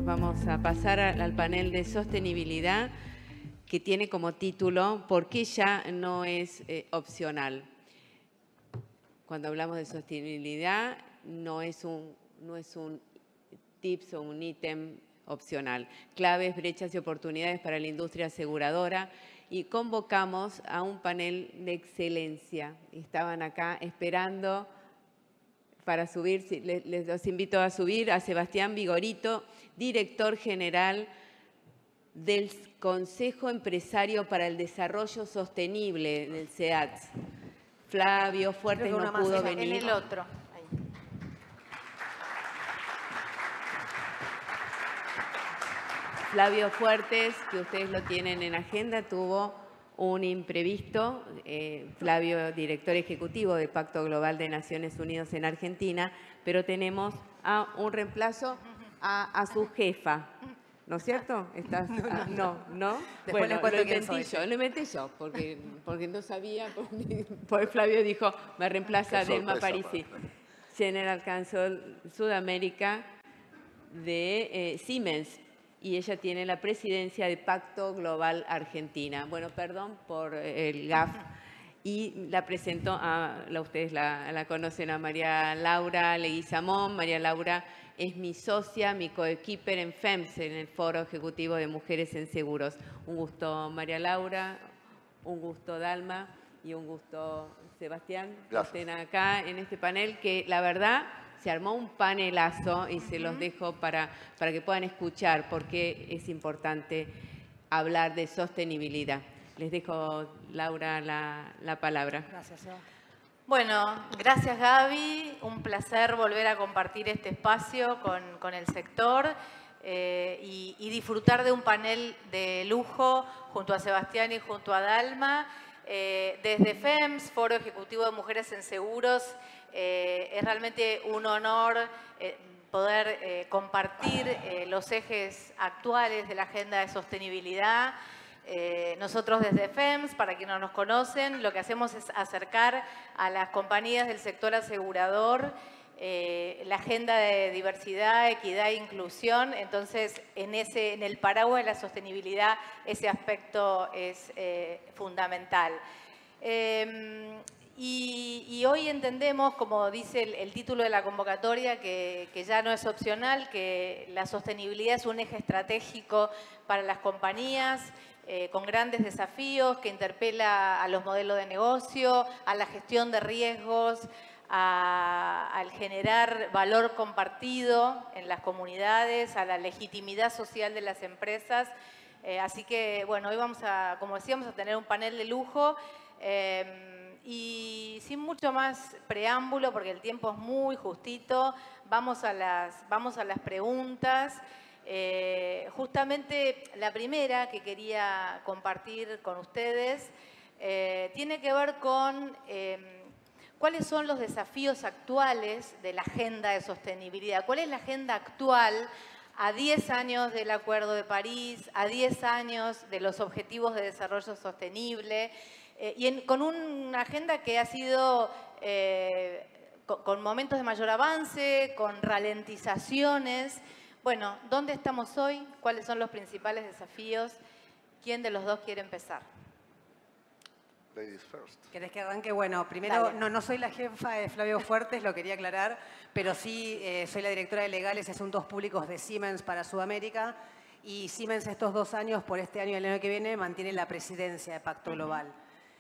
Vamos a pasar al panel de sostenibilidad, que tiene como título ¿Por qué ya no es opcional? Cuando hablamos de sostenibilidad, no es un tips o un ítem opcional. Claves, brechas y oportunidades para la industria aseguradora. Y convocamos a un panel de excelencia. Estaban acá esperando para subir, los invito a subir a Sebastián Vigorito, director general del Consejo Empresario para el Desarrollo Sostenible del SEATS. Flavio Fuertes no pudo venir. En el otro. Ahí. Flavio Fuertes, que ustedes lo tienen en agenda, tuvo un imprevisto. Flavio, director ejecutivo de Pacto Global de Naciones Unidas en Argentina, pero tenemos a un reemplazo a su jefa. ¿No es cierto? ¿No? Bueno, lo inventé yo, porque no sabía, porque Flavio dijo, me reemplaza Delma Parisi, General Counsel Sudamérica de Siemens, y ella tiene la presidencia de Pacto Global Argentina. Bueno, perdón por el gaf. Y la presento ustedes la conocen, a María Laura Leguizamón. María Laura es mi socia, mi coequiper en FEMS, en el Foro Ejecutivo de Mujeres en Seguros. Un gusto, María Laura, un gusto, Dalma, y un gusto, Sebastián, que estén acá en este panel, que la verdad se armó un panelazo y se los dejo para que puedan escuchar por qué es importante hablar de sostenibilidad. Les dejo, Laura, la palabra. Gracias, Eva. Bueno, gracias, Gaby. Un placer volver a compartir este espacio con el sector y disfrutar de un panel de lujo junto a Sebastián y junto a Dalma. Desde FEMS, Foro Ejecutivo de Mujeres en Seguros, es realmente un honor poder compartir los ejes actuales de la agenda de sostenibilidad. Nosotros desde FEMS, para quienes no nos conocen, lo que hacemos es acercar a las compañías del sector asegurador la agenda de diversidad, equidad e inclusión. Entonces, en el paraguas de la sostenibilidad, ese aspecto es fundamental. Y hoy entendemos, como dice el título de la convocatoria, que ya no es opcional, que la sostenibilidad es un eje estratégico para las compañías, con grandes desafíos, que interpela a los modelos de negocio, a la gestión de riesgos, al generar valor compartido en las comunidades, a la legitimidad social de las empresas. Así que, bueno, hoy vamos a, como decíamos, a tener un panel de lujo y sin mucho más preámbulo, porque el tiempo es muy justito, vamos a las preguntas. Justamente la primera que quería compartir con ustedes tiene que ver con cuáles son los desafíos actuales de la agenda de sostenibilidad. ¿Cuál es la agenda actual a 10 años del Acuerdo de París, a 10 años de los Objetivos de Desarrollo Sostenible? Con una agenda que ha sido con momentos de mayor avance, con ralentizaciones. Bueno, ¿dónde estamos hoy? ¿Cuáles son los principales desafíos? ¿Quién de los dos quiere empezar? Ladies first. ¿Querés que arranque? Bueno, primero, no soy la jefa de Flavio Fuertes, lo quería aclarar, pero sí soy la directora de Legales y Asuntos Públicos de Siemens para Sudamérica. Y Siemens estos 2 años, por este año y el año que viene, mantiene la presidencia de Pacto Global.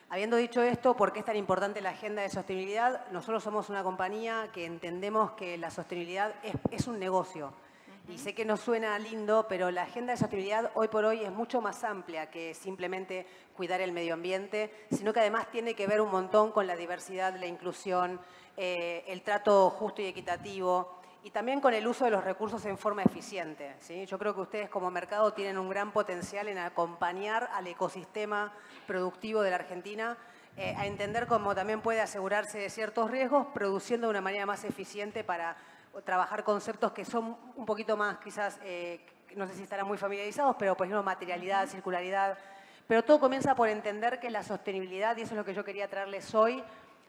Habiendo dicho esto, ¿por qué es tan importante la agenda de sostenibilidad? Nosotros somos una compañía que entendemos que la sostenibilidad es un negocio. Y sé que no suena lindo, pero la agenda de sostenibilidad hoy por hoy es mucho más amplia que simplemente cuidar el medio ambiente, sino que además tiene que ver un montón con la diversidad, la inclusión, el trato justo y equitativo y también con el uso de los recursos en forma eficiente, ¿sí? Yo creo que ustedes como mercado tienen un gran potencial en acompañar al ecosistema productivo de la Argentina a entender cómo también puede asegurarse de ciertos riesgos, produciendo de una manera más eficiente para trabajar conceptos que son un poquito más, quizás, no sé si estarán muy familiarizados, pero por ejemplo materialidad, circularidad. Pero todo comienza por entender que la sostenibilidad, y eso es lo que yo quería traerles hoy,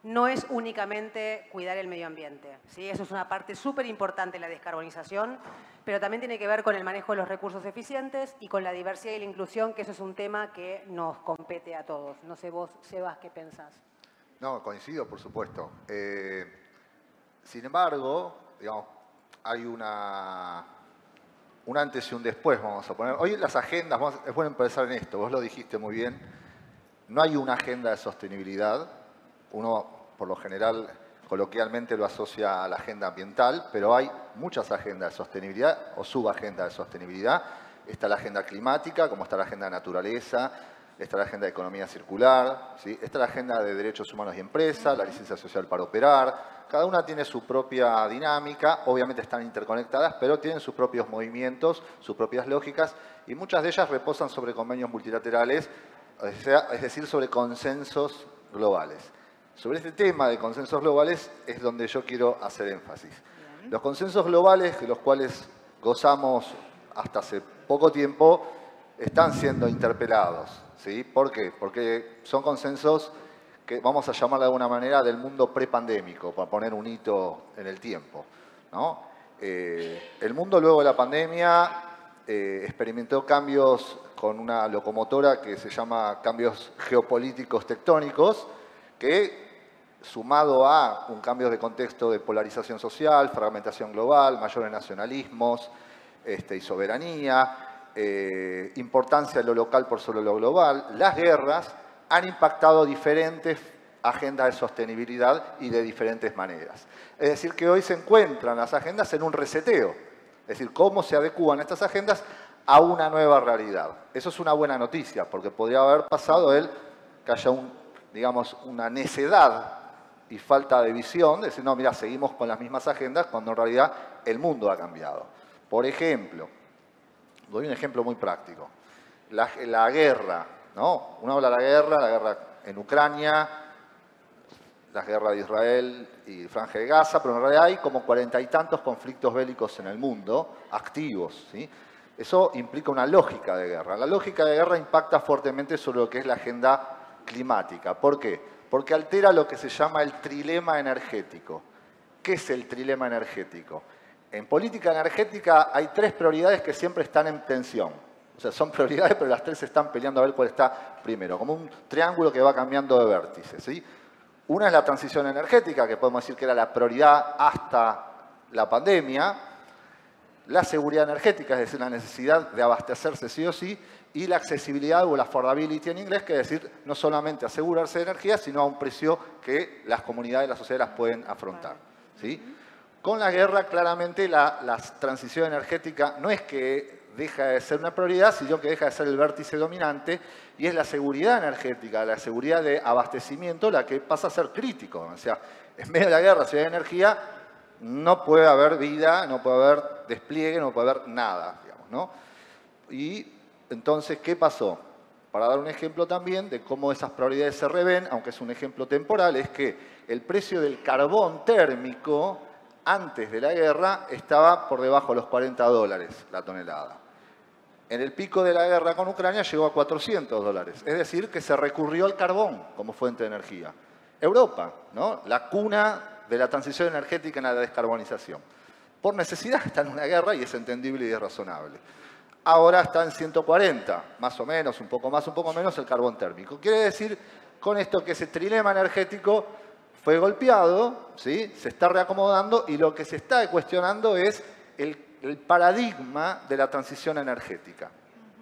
no es únicamente cuidar el medio ambiente, ¿sí? Eso es una parte súper importante de la descarbonización, pero también tiene que ver con el manejo de los recursos eficientes y con la diversidad y la inclusión, que eso es un tema que nos compete a todos. No sé vos, Sebas, ¿qué pensás? No, coincido, por supuesto. Sin embargo, digamos, hay un antes y un después, vamos a poner. Hoy las agendas, es bueno empezar en esto, vos lo dijiste muy bien, no hay una agenda de sostenibilidad. Uno, por lo general, coloquialmente lo asocia a la agenda ambiental, pero hay muchas agendas de sostenibilidad o subagendas de sostenibilidad. Está la agenda climática, como está la agenda de naturaleza, está la agenda de economía circular, ¿sí? Está la agenda de derechos humanos y empresas, la licencia social para operar. Cada una tiene su propia dinámica, obviamente están interconectadas, pero tienen sus propios movimientos, sus propias lógicas, y muchas de ellas reposan sobre convenios multilaterales, es decir, sobre consensos globales. Sobre este tema de consensos globales es donde yo quiero hacer énfasis. Bien. Los consensos globales, de los cuales gozamos hasta hace poco tiempo, están siendo interpelados, ¿sí? ¿Por qué? Porque son consensos que vamos a llamar de alguna manera del mundo prepandémico, para poner un hito en el tiempo, ¿no? El mundo luego de la pandemia experimentó cambios con una locomotora que se llama cambios geopolíticos tectónicos, que sumado a un cambio de contexto de polarización social, fragmentación global, mayores nacionalismos y soberanía, importancia de lo local por sobre lo global, las guerras han impactado diferentes agendas de sostenibilidad y de diferentes maneras. Es decir, que hoy se encuentran las agendas en un reseteo. Es decir, cómo se adecúan estas agendas a una nueva realidad. Eso es una buena noticia, porque podría haber pasado que haya una necedad y falta de visión, de decir, no, mira, seguimos con las mismas agendas, cuando en realidad el mundo ha cambiado. Por ejemplo, doy un ejemplo muy práctico. La guerra, ¿no? Uno habla de la guerra en Ucrania, la guerra de Israel y Franja de Gaza, pero en realidad hay como 40 y tantos conflictos bélicos en el mundo, activos, ¿sí? Eso implica una lógica de guerra. La lógica de guerra impacta fuertemente sobre lo que es la agenda climática. ¿Por qué? Porque altera lo que se llama el trilema energético. ¿Qué es el trilema energético? En política energética hay tres prioridades que siempre están en tensión. O sea, son prioridades, pero las tres se están peleando a ver cuál está primero, como un triángulo que va cambiando de vértices, ¿sí? Una es la transición energética, que podemos decir que era la prioridad hasta la pandemia. La seguridad energética, es decir, la necesidad de abastecerse sí o sí, y la accesibilidad o la affordability en inglés, que es decir, no solamente asegurarse de energía, sino a un precio que las comunidades y las sociedades pueden afrontar, ¿sí? Con la guerra, claramente, la transición energética no es que deja de ser una prioridad, sino que deja de ser el vértice dominante, y es la seguridad energética, la seguridad de abastecimiento, la que pasa a ser crítico. O sea, en medio de la guerra, si hay energía, no puede haber vida, no puede haber despliegue, no puede haber nada, digamos, ¿no? Y entonces, ¿qué pasó? Para dar un ejemplo también de cómo esas prioridades se reven, aunque es un ejemplo temporal, es que el precio del carbón térmico antes de la guerra estaba por debajo de los $40 la tonelada. En el pico de la guerra con Ucrania llegó a $400. Es decir, que se recurrió al carbón como fuente de energía. Europa, ¿no? La cuna de la transición energética en la descarbonización. Por necesidad está en una guerra y es entendible y es razonable. Ahora está en 140, más o menos, un poco más, un poco menos el carbón térmico. Quiere decir con esto que ese trilema energético fue golpeado, ¿sí? Se está reacomodando y lo que se está cuestionando es el paradigma de la transición energética,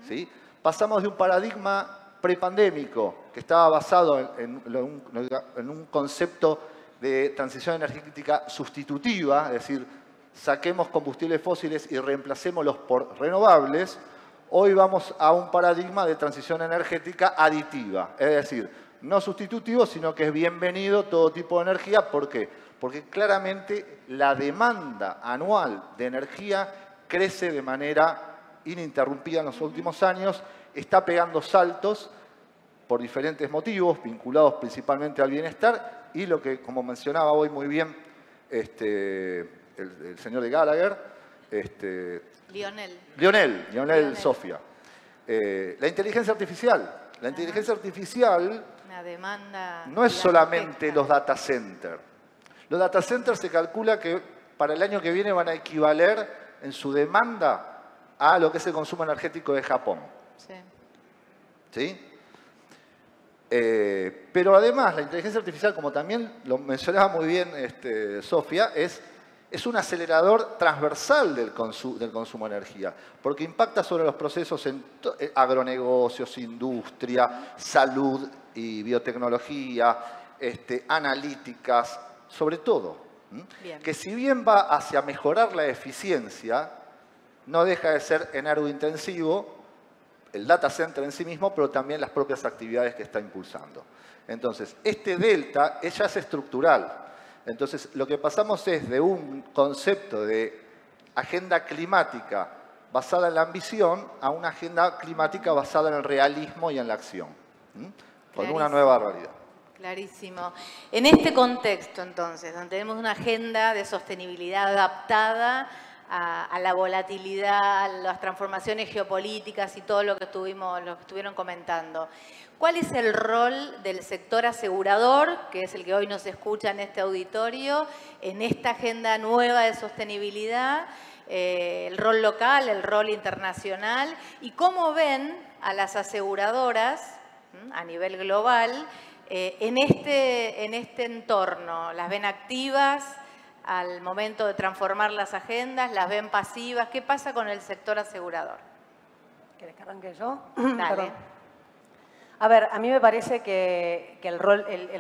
¿sí? Pasamos de un paradigma prepandémico que estaba basado en un concepto de transición energética sustitutiva, es decir, saquemos combustibles fósiles y reemplacémoslos por renovables. Hoy vamos a un paradigma de transición energética aditiva, es decir, no sustitutivo, sino que es bienvenido todo tipo de energía. ¿Por qué? Porque claramente la demanda anual de energía crece de manera ininterrumpida en los últimos años, está pegando saltos por diferentes motivos, vinculados principalmente al bienestar, y lo que, como mencionaba hoy muy bien el señor de Gallagher, Lionel Sofia. La inteligencia artificial, La inteligencia artificial Una demanda no es solamente gigantesca. los data centers. Los data centers se calcula que para el año que viene van a equivaler en su demanda a lo que es el consumo energético de Japón. Sí. ¿Sí? Pero además la inteligencia artificial, como también lo mencionaba muy bien Sofía, es un acelerador transversal del consumo de energía, porque impacta sobre los procesos en agronegocios, industria, salud y biotecnología, analíticas, sobre todo. Bien. Que si bien va hacia mejorar la eficiencia, no deja de ser energointensivo el data center en sí mismo, pero también las propias actividades que está impulsando. Entonces, este delta ya es estructural. Entonces, lo que pasamos es de un concepto de agenda climática basada en la ambición a una agenda climática basada en el realismo y en la acción. Con una nueva realidad. Clarísimo. En este contexto, entonces, donde tenemos una agenda de sostenibilidad adaptada a la volatilidad, a las transformaciones geopolíticas y todo lo que estuvieron comentando, ¿cuál es el rol del sector asegurador, que es el que hoy nos escucha en este auditorio, en esta agenda nueva de sostenibilidad? El rol local, el rol internacional, y cómo ven a las aseguradoras a nivel global en este entorno. ¿Las ven activas al momento de transformar las agendas? ¿Las ven pasivas? ¿Qué pasa con el sector asegurador? ¿Querés que arranque yo? Dale. Perdón. A ver, a mí me parece que el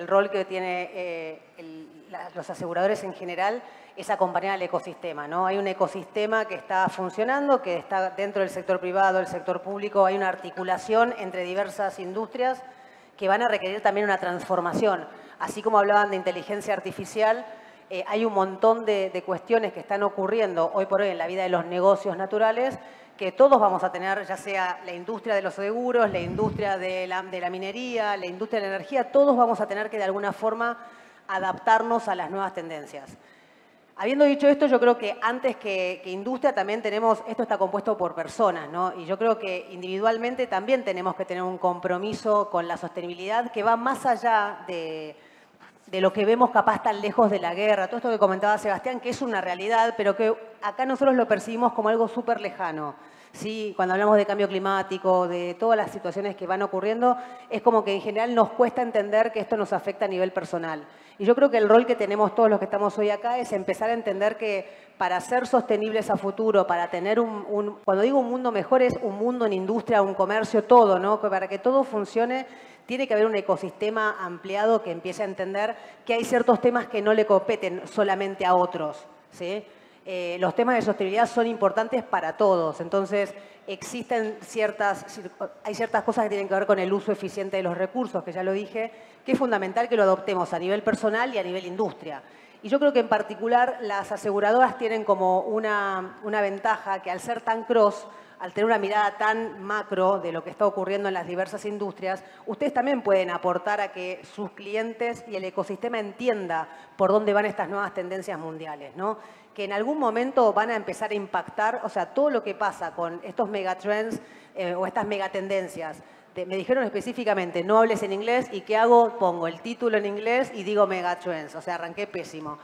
rol que tiene los aseguradores en general es acompañar al ecosistema, ¿no? Hay un ecosistema que está funcionando, que está dentro del sector privado, del sector público, hay una articulación entre diversas industrias que van a requerir también una transformación. Así como hablaban de inteligencia artificial, hay un montón de cuestiones que están ocurriendo hoy por hoy en la vida de los negocios naturales que todos vamos a tener, ya sea la industria de los seguros, la industria de la minería, la industria de la energía, todos vamos a tener que de alguna forma adaptarnos a las nuevas tendencias. Habiendo dicho esto, yo creo que antes que industria también tenemos, esto está compuesto por personas, ¿no? Y yo creo que individualmente también tenemos que tener un compromiso con la sostenibilidad que va más allá de lo que vemos capaz tan lejos de la guerra, todo esto que comentaba Sebastián, que es una realidad, pero que acá nosotros lo percibimos como algo súper lejano. ¿Sí? Cuando hablamos de cambio climático, de todas las situaciones que van ocurriendo, es como que en general nos cuesta entender que esto nos afecta a nivel personal. Y yo creo que el rol que tenemos todos los que estamos hoy acá es empezar a entender que para ser sostenibles a futuro, para tener cuando digo un mundo mejor, es un mundo en industria, un comercio, todo, ¿no? Que para que todo funcione, tiene que haber un ecosistema ampliado que empiece a entender que hay ciertos temas que no le competen solamente a otros, ¿sí? Los temas de sostenibilidad son importantes para todos. Entonces, hay ciertas cosas que tienen que ver con el uso eficiente de los recursos, que ya lo dije, que es fundamental que lo adoptemos a nivel personal y a nivel industria. Y yo creo que en particular las aseguradoras tienen como una ventaja que al ser tan cross, al tener una mirada tan macro de lo que está ocurriendo en las diversas industrias, ustedes también pueden aportar a que sus clientes y el ecosistema entienda por dónde van estas nuevas tendencias mundiales, ¿no? Que en algún momento van a empezar a impactar, o sea, todo lo que pasa con estos megatrends o estas megatendencias. Me dijeron específicamente, no hables en inglés, ¿y qué hago? Pongo el título en inglés y digo megatrends, o sea, arranqué pésimo.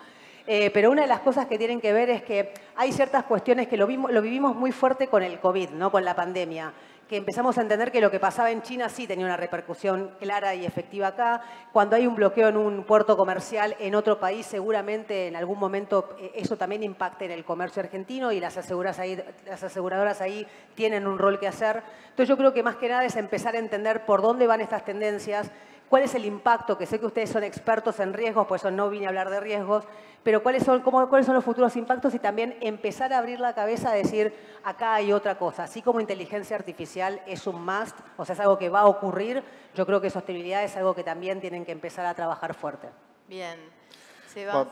Pero una de las cosas que tienen que ver es que hay ciertas cuestiones que lo vivimos muy fuerte con el COVID, ¿no? Con la pandemia, que empezamos a entender que lo que pasaba en China sí tenía una repercusión clara y efectiva acá. Cuando hay un bloqueo en un puerto comercial en otro país, seguramente en algún momento eso también impacta en el comercio argentino y las aseguradoras ahí tienen un rol que hacer. Entonces yo creo que más que nada es empezar a entender por dónde van estas tendencias, cuál es el impacto, que sé que ustedes son expertos en riesgos, por eso no vine a hablar de riesgos, pero cuáles son los futuros impactos y también empezar a abrir la cabeza a decir, acá hay otra cosa. Así como inteligencia artificial es un must, o sea, es algo que va a ocurrir, yo creo que sostenibilidad es algo que también tienen que empezar a trabajar fuerte. Bien. Sebas.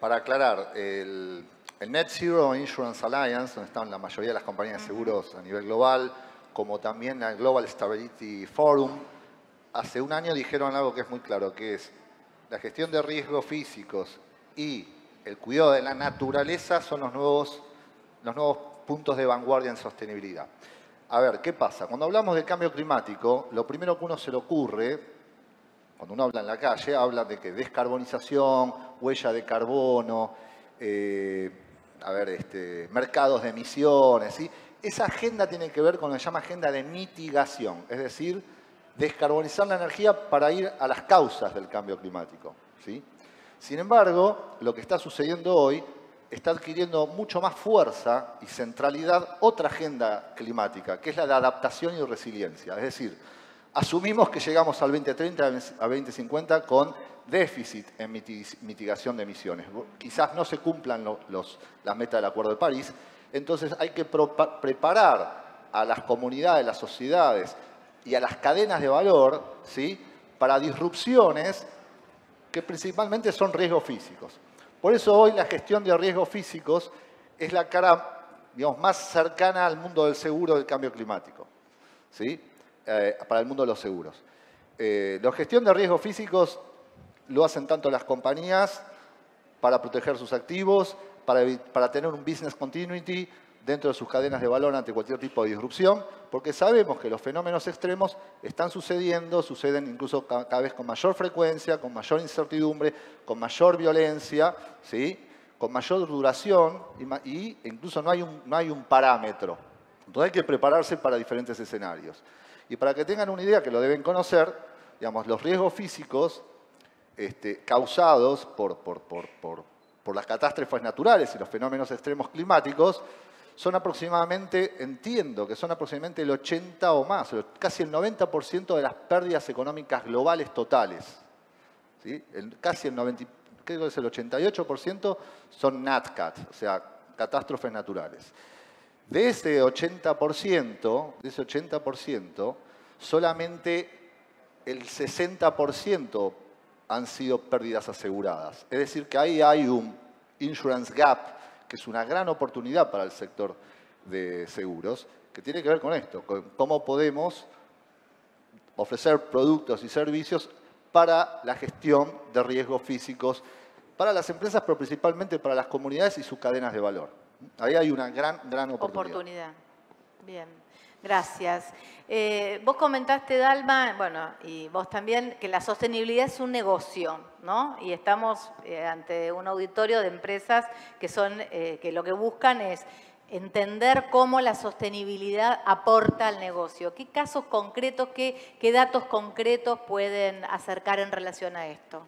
Para aclarar, el Net Zero Insurance Alliance, donde están la mayoría de las compañías de seguros a nivel global, como también el Global Stability Forum, hace un año dijeron algo que es muy claro, que es la gestión de riesgos físicos y el cuidado de la naturaleza son los nuevos puntos de vanguardia en sostenibilidad. A ver, ¿qué pasa? Cuando hablamos de cambio climático, lo primero que uno se le ocurre, cuando uno habla en la calle, habla de que descarbonización, huella de carbono, mercados de emisiones, ¿sí? Esa agenda tiene que ver con lo que se llama agenda de mitigación, es decir, descarbonizar la energía para ir a las causas del cambio climático, ¿sí? Sin embargo, lo que está sucediendo hoy está adquiriendo mucho más fuerza y centralidad otra agenda climática, que es la de adaptación y resiliencia. Es decir, asumimos que llegamos al 2030, a 2050 con déficit en mitigación de emisiones. Quizás no se cumplan las metas del Acuerdo de París, entonces hay que preparar a las comunidades, las sociedades y a las cadenas de valor, ¿sí?, para disrupciones que principalmente son riesgos físicos. Por eso hoy la gestión de riesgos físicos es la cara, digamos, más cercana al mundo del seguro del cambio climático, ¿sí? Para el mundo de los seguros. La gestión de riesgos físicos lo hacen tanto las compañías para proteger sus activos, para tener un business continuity dentro de sus cadenas de valor ante cualquier tipo de disrupción, porque sabemos que los fenómenos extremos están sucediendo, suceden incluso cada vez con mayor frecuencia, con mayor incertidumbre, con mayor violencia, ¿sí?, con mayor duración y incluso no hay un parámetro. Entonces hay que prepararse para diferentes escenarios. Y para que tengan una idea, que lo deben conocer, digamos, los riesgos físicos causados por las catástrofes naturales y los fenómenos extremos climáticos son aproximadamente, entiendo que son aproximadamente el 80 o más, casi el 90% de las pérdidas económicas globales totales, ¿sí? Casi el 90, creo que es el 88% son NatCat, o sea, catástrofes naturales. De ese 80%, solamente el 60% han sido pérdidas aseguradas. Es decir, que ahí hay un insurance gap, que es una gran oportunidad para el sector de seguros, que tiene que ver con esto, con cómo podemos ofrecer productos y servicios para la gestión de riesgos físicos para las empresas, pero principalmente para las comunidades y sus cadenas de valor. Ahí hay una gran oportunidad. Bien, gracias. Vos comentaste, Dalma, bueno, y vos también, que la sostenibilidad es un negocio, ¿no? Y estamos ante un auditorio de empresas que lo que buscan es entender cómo la sostenibilidad aporta al negocio. ¿Qué casos concretos, qué datos concretos pueden acercar en relación a esto?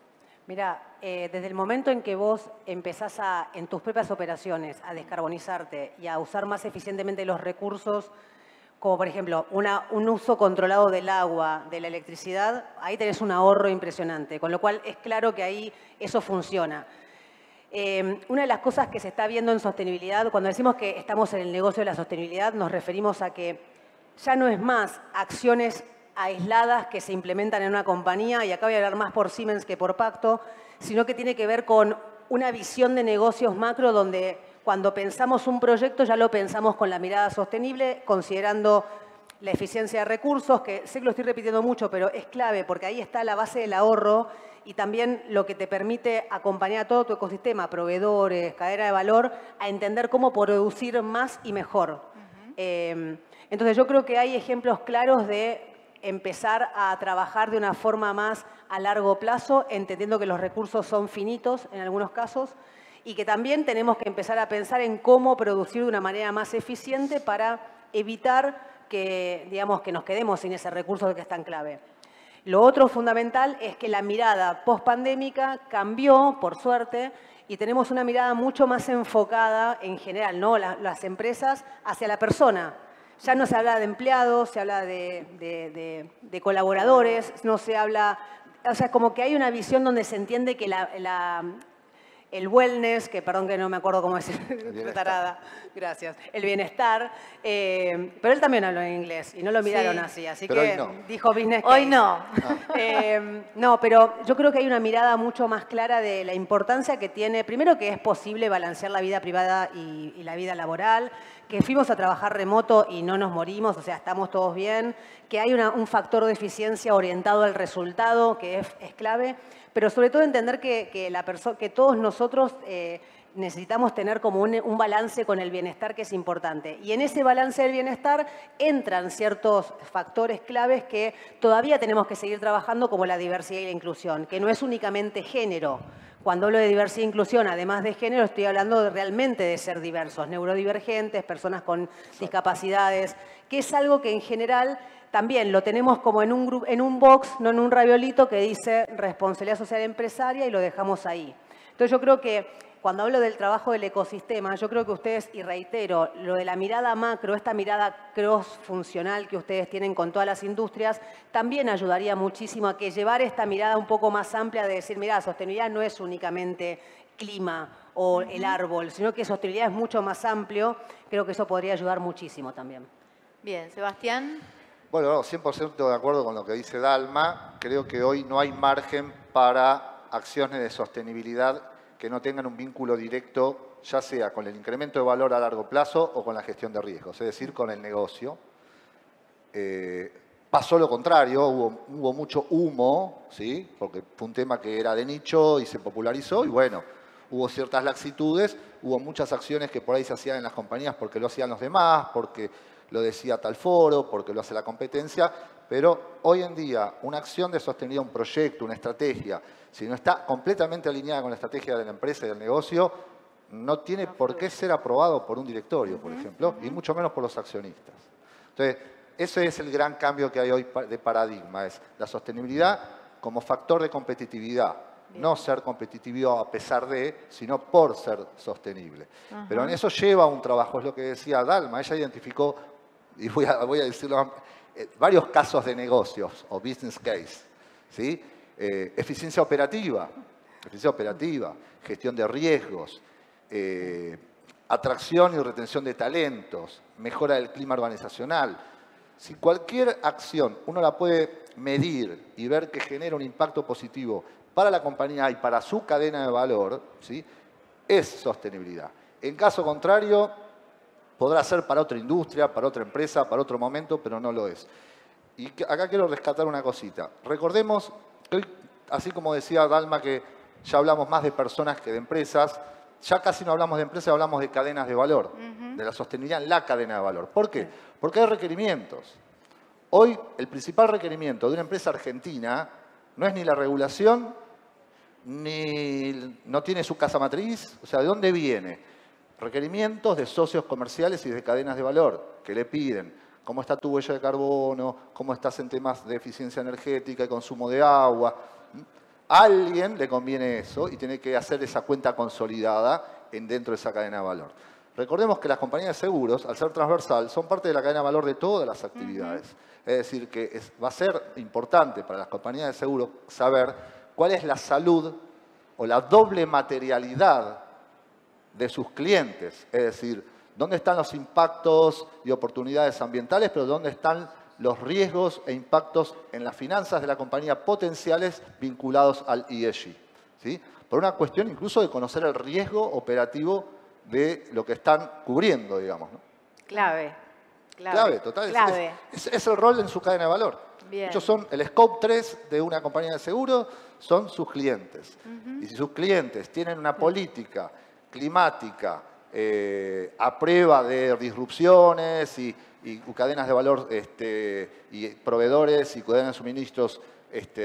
Mira, desde el momento en que vos empezás en tus propias operaciones a descarbonizarte y a usar más eficientemente los recursos, como por ejemplo un uso controlado del agua, de la electricidad, ahí tenés un ahorro impresionante, con lo cual es claro que ahí eso funciona. Una de las cosas que se está viendo en sostenibilidad, cuando decimos que estamos en el negocio de la sostenibilidad, nos referimos a que ya no es más acciones aisladas que se implementan en una compañía, y acá voy a hablar más por Siemens que por Pacto, sino que tiene que ver con una visión de negocios macro donde cuando pensamos un proyecto ya lo pensamos con la mirada sostenible, considerando la eficiencia de recursos, que sé que lo estoy repitiendo mucho, pero es clave porque ahí está la base del ahorro y también lo que te permite acompañar a todo tu ecosistema, proveedores, cadena de valor, a entender cómo producir más y mejor. Entonces yo creo que hay ejemplos claros de empezar a trabajar de una forma más a largo plazo, entendiendo que los recursos son finitos en algunos casos y que también tenemos que empezar a pensar en cómo producir de una manera más eficiente para evitar que, digamos, que nos quedemos sin ese recurso que es tan clave. Lo otro fundamental es que la mirada post-pandémica cambió, por suerte, y tenemos una mirada mucho más enfocada en general, ¿no? Las empresas hacia la persona. Ya no se habla de empleados, se habla de colaboradores, no se habla... O sea, como que hay una visión donde se entiende que el wellness, que perdón que no me acuerdo cómo decir, tarada, gracias, el bienestar, pero él también habló en inglés y no lo miraron así pero que no. dijo business case. Hoy no. No, pero yo creo que hay una mirada mucho más clara de la importancia que tiene, primero que es posible balancear la vida privada y la vida laboral, que fuimos a trabajar remoto y no nos morimos, o sea, estamos todos bien, que hay un factor de eficiencia orientado al resultado, que es clave, pero sobre todo entender que todos nosotros necesitamos tener como un balance con el bienestar que es importante. Y en ese balance del bienestar entran ciertos factores claves que todavía tenemos que seguir trabajando, como la diversidad y la inclusión, que no es únicamente género. Cuando hablo de diversidad e inclusión, además de género, estoy hablando realmente de ser diversos, neurodivergentes, personas con discapacidades, que es algo que en general también lo tenemos como en un box, no en un raviolito que dice responsabilidad social empresaria y lo dejamos ahí. Entonces yo creo que cuando hablo del trabajo del ecosistema, yo creo que ustedes, y reitero, lo de la mirada macro, esta mirada cross-funcional que ustedes tienen con todas las industrias, también ayudaría muchísimo a que llevar esta mirada un poco más amplia de decir, mira, sostenibilidad no es únicamente clima o el árbol, sino que sostenibilidad es mucho más amplio. Creo que eso podría ayudar muchísimo también. Bien, Sebastián. Bueno, no, 100% de acuerdo con lo que dice Dalma. Creo que hoy no hay margen para acciones de sostenibilidad que no tengan un vínculo directo, ya sea con el incremento de valor a largo plazo o con la gestión de riesgos, es decir, con el negocio. Pasó lo contrario, hubo mucho humo, ¿sí? Porque fue un tema que era de nicho y se popularizó y bueno, hubo ciertas laxitudes, hubo muchas acciones que por ahí se hacían en las compañías porque lo hacían los demás, porque lo decía tal foro, porque lo hace la competencia, pero hoy en día una acción de sostenibilidad, un proyecto, una estrategia, si no está completamente alineada con la estrategia de la empresa y del negocio, no tiene por qué ser aprobado por un directorio, por ejemplo, y mucho menos por los accionistas. Entonces, ese es el gran cambio que hay hoy de paradigma, es la sostenibilidad como factor de competitividad. Bien. No ser competitivo a pesar de, sino por ser sostenible. Pero en eso lleva un trabajo, es lo que decía Dalma, ella identificó, y voy a decirlo, varios casos de negocios o business case, ¿sí? Eficiencia operativa, gestión de riesgos, atracción y retención de talentos, mejora del clima organizacional. Si cualquier acción uno la puede medir y ver que genera un impacto positivo para la compañía y para su cadena de valor, ¿sí? Es sostenibilidad. En caso contrario, podrá ser para otra industria, para otra empresa, para otro momento, pero no lo es. Y acá quiero rescatar una cosita. Recordemos que hoy, así como decía Dalma, que ya hablamos más de personas que de empresas, ya casi no hablamos de empresas, hablamos de cadenas de valor, de la sostenibilidad en la cadena de valor. ¿Por qué? Porque hay requerimientos. Hoy el principal requerimiento de una empresa argentina no es ni la regulación, ni no tiene su casa matriz. O sea, ¿de dónde viene? Requerimientos de socios comerciales y de cadenas de valor que le piden cómo está tu huella de carbono, cómo estás en temas de eficiencia energética y consumo de agua. A alguien le conviene eso y tiene que hacer esa cuenta consolidada dentro de esa cadena de valor. Recordemos que las compañías de seguros, al ser transversal, son parte de la cadena de valor de todas las actividades. Es decir, que va a ser importante para las compañías de seguros saber cuál es la salud o la doble materialidad de sus clientes. Es decir, dónde están los impactos y oportunidades ambientales, pero dónde están los riesgos e impactos en las finanzas de la compañía potenciales vinculados al ESG. ¿Sí? Por una cuestión incluso de conocer el riesgo operativo de lo que están cubriendo, digamos, ¿no? Clave, total. Clave. Es el rol en su cadena de valor. Bien. Ellos son el scope 3 de una compañía de seguro, son sus clientes. Y si sus clientes tienen una política climática a prueba de disrupciones y cadenas de valor y proveedores y cadenas de suministros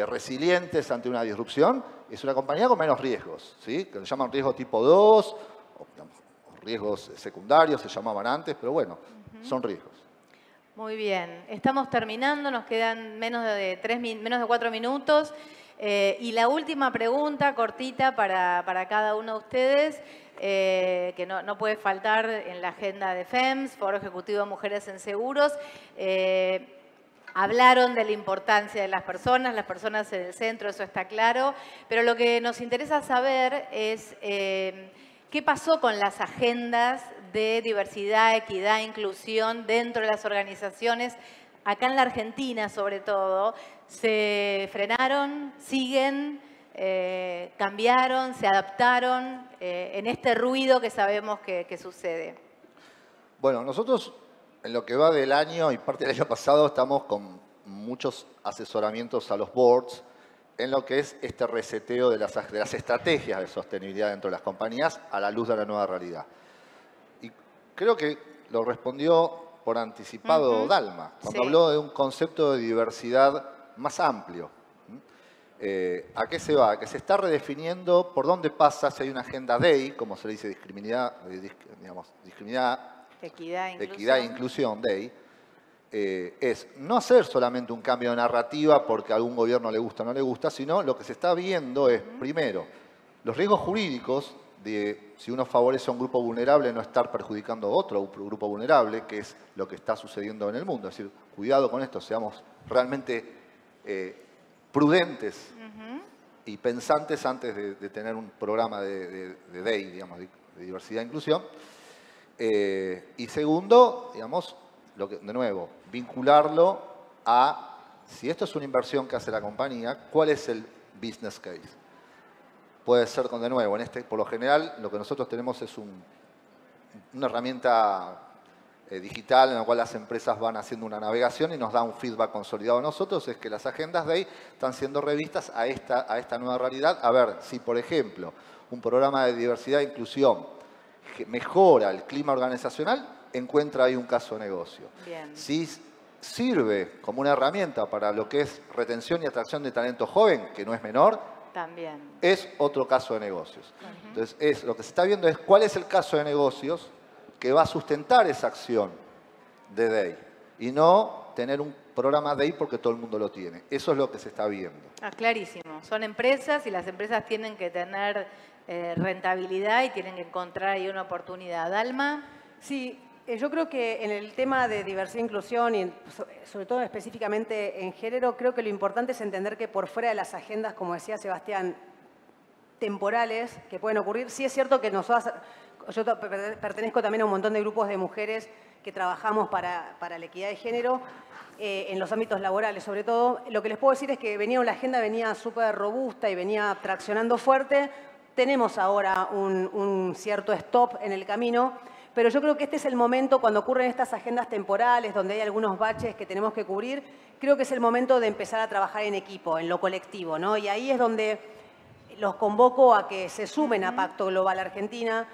resilientes ante una disrupción, es una compañía con menos riesgos, ¿sí? Que le llaman riesgo tipo 2, o riesgos secundarios se llamaban antes, pero bueno, son riesgos. Muy bien, estamos terminando, nos quedan menos de 4 minutos. Y la última pregunta cortita para cada uno de ustedes, que no puede faltar en la agenda de FEMS, Foro Ejecutivo de Mujeres en Seguros. Hablaron de la importancia de las personas en el centro, eso está claro, pero lo que nos interesa saber es qué pasó con las agendas de diversidad, equidad, inclusión dentro de las organizaciones, acá en la Argentina sobre todo. ¿Se frenaron, siguen, cambiaron, se adaptaron en este ruido que sabemos que sucede? Bueno, nosotros en lo que va del año y parte del año pasado estamos con muchos asesoramientos a los boards en lo que es este reseteo de las estrategias de sostenibilidad dentro de las compañías a la luz de la nueva realidad. Y creo que lo respondió por anticipado Dalma, cuando habló de un concepto de diversidad más amplio. ¿A qué se va? A que se está redefiniendo por dónde pasa si hay una agenda DEI, como se le dice, equidad e inclusión, DEI, es no hacer solamente un cambio de narrativa porque a algún gobierno le gusta o no le gusta, sino lo que se está viendo es, primero, los riesgos jurídicos de si uno favorece a un grupo vulnerable no estar perjudicando a otro grupo vulnerable, que es lo que está sucediendo en el mundo. Es decir, cuidado con esto, seamos realmente prudentes y pensantes antes de tener un programa de DEI, digamos, de diversidad e inclusión. Y segundo, digamos, de nuevo, vincularlo a, si esto es una inversión que hace la compañía, ¿cuál es el business case? Puede ser, de nuevo, por lo general, lo que nosotros tenemos es una herramienta digital en la cual las empresas van haciendo una navegación y nos da un feedback consolidado a nosotros, es que las agendas DEI están siendo revistas a esta nueva realidad. A ver, si por ejemplo un programa de diversidad e inclusión mejora el clima organizacional, encuentra ahí un caso de negocio. Bien. Si sirve como una herramienta para lo que es retención y atracción de talento joven, que no es menor, también es otro caso de negocios. Entonces, lo que se está viendo es cuál es el caso de negocios que va a sustentar esa acción de DEI y no tener un programa DEI porque todo el mundo lo tiene. Eso es lo que se está viendo. Clarísimo. Son empresas y las empresas tienen que tener rentabilidad y tienen que encontrar ahí una oportunidad. ¿Dalma? Sí, yo creo que en el tema de diversidad e inclusión y sobre todo específicamente en género, creo que lo importante es entender que por fuera de las agendas, como decía Sebastián, temporales que pueden ocurrir, sí es cierto que yo pertenezco también a un montón de grupos de mujeres que trabajamos para la equidad de género en los ámbitos laborales, sobre todo. Lo que les puedo decir es que la agenda venía súper robusta y venía traccionando fuerte. Tenemos ahora un cierto stop en el camino, pero yo creo que este es el momento, cuando ocurren estas agendas temporales, donde hay algunos baches que tenemos que cubrir, creo que es el momento de empezar a trabajar en equipo, en lo colectivo, ¿no? Y ahí es donde los convoco a que se sumen a Pacto Global Argentina.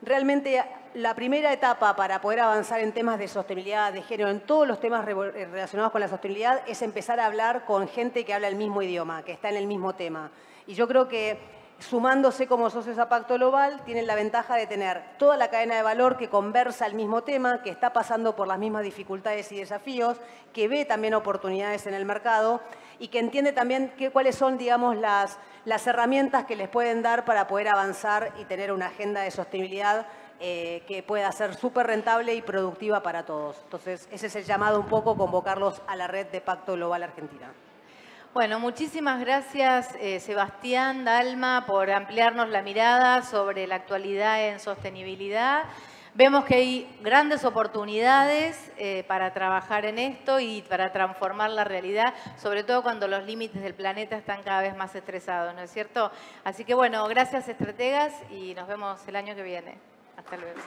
Realmente la primera etapa para poder avanzar en temas de sostenibilidad de género, en todos los temas relacionados con la sostenibilidad, es empezar a hablar con gente que habla el mismo idioma, que está en el mismo tema. Y yo creo que sumándose como socios a Pacto Global, tienen la ventaja de tener toda la cadena de valor que conversa el mismo tema, que está pasando por las mismas dificultades y desafíos, que ve también oportunidades en el mercado y que entiende también cuáles son, digamos, las herramientas que les pueden dar para poder avanzar y tener una agenda de sostenibilidad que pueda ser súper rentable y productiva para todos. Entonces, ese es el llamado un poco, convocarlos a la red de Pacto Global Argentina. Bueno, muchísimas gracias Sebastián, Dalma, por ampliarnos la mirada sobre la actualidad en sostenibilidad. Vemos que hay grandes oportunidades para trabajar en esto y para transformar la realidad, sobre todo cuando los límites del planeta están cada vez más estresados, ¿no es cierto? Así que bueno, gracias estrategas y nos vemos el año que viene. Hasta luego.